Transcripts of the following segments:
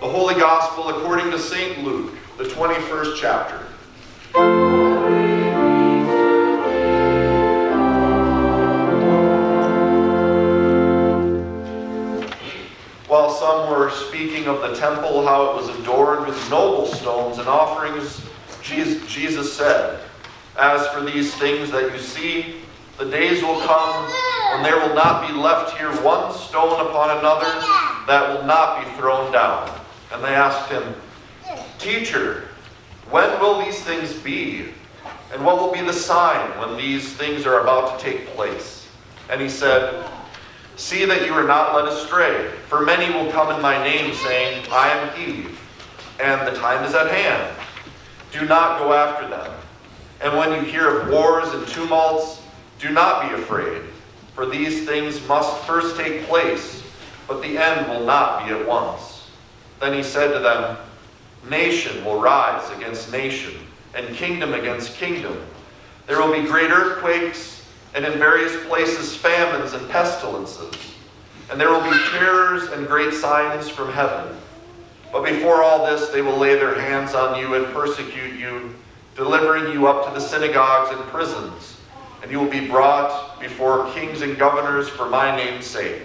The Holy Gospel according to St. Luke, the 21st chapter. While some were speaking of the temple, how it was adorned with noble stones and offerings, Jesus said, "As for these things that you see, the days will come when there will not be left here one stone upon another that will not be thrown down." And they asked him, "Teacher, when will these things be? And what will be the sign when these things are about to take place?" And he said, "See that you are not led astray, for many will come in my name, saying, 'I am he,' and the time is at hand. Do not go after them. And when you hear of wars and tumults, do not be afraid, for these things must first take place, but the end will not be at once." Then he said to them, "Nation will rise against nation, and kingdom against kingdom. There will be great earthquakes, and in various places famines and pestilences. And there will be terrors and great signs from heaven. But before all this, they will lay their hands on you and persecute you, delivering you up to the synagogues and prisons. And you will be brought before kings and governors for my name's sake.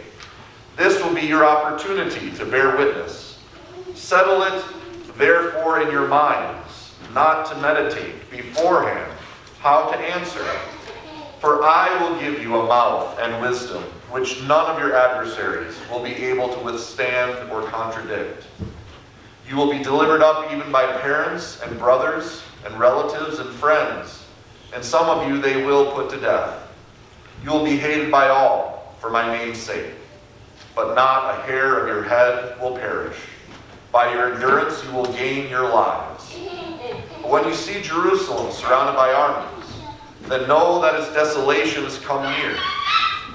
This will be your opportunity to bear witness. Settle it, therefore, in your minds, not to meditate beforehand how to answer. For I will give you a mouth and wisdom, which none of your adversaries will be able to withstand or contradict. You will be delivered up even by parents and brothers and relatives and friends, and some of you they will put to death. You will be hated by all for my name's sake, but not a hair of your head will perish. By your endurance you will gain your lives. But when you see Jerusalem surrounded by armies, then know that its desolation has come near.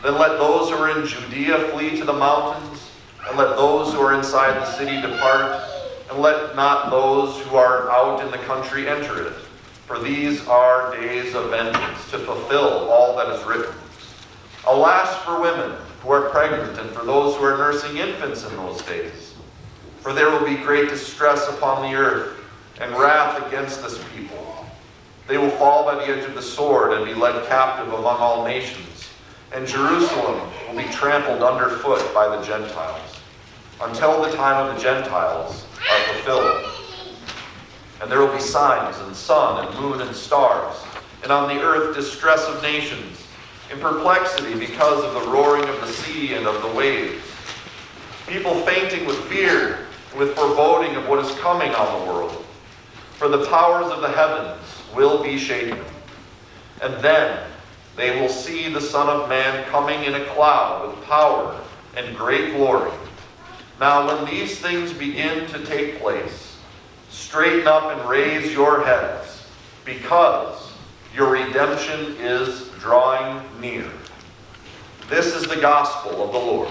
Then let those who are in Judea flee to the mountains, and let those who are inside the city depart, and let not those who are out in the country enter it. For these are days of vengeance, to fulfill all that is written. Alas for women who are pregnant, and for those who are nursing infants in those days. For there will be great distress upon the earth, and wrath against this people. They will fall by the edge of the sword and be led captive among all nations, and Jerusalem will be trampled underfoot by the Gentiles, until the time of the Gentiles are fulfilled. And there will be signs in sun and moon and stars, and on the earth distress of nations, in perplexity because of the roaring of the sea and of the waves. People fainting with fear, with foreboding of what is coming on the world. For the powers of the heavens will be shaken. And then they will see the Son of Man coming in a cloud with power and great glory. Now when these things begin to take place, straighten up and raise your heads, because your redemption is drawing near." This is the gospel of the Lord.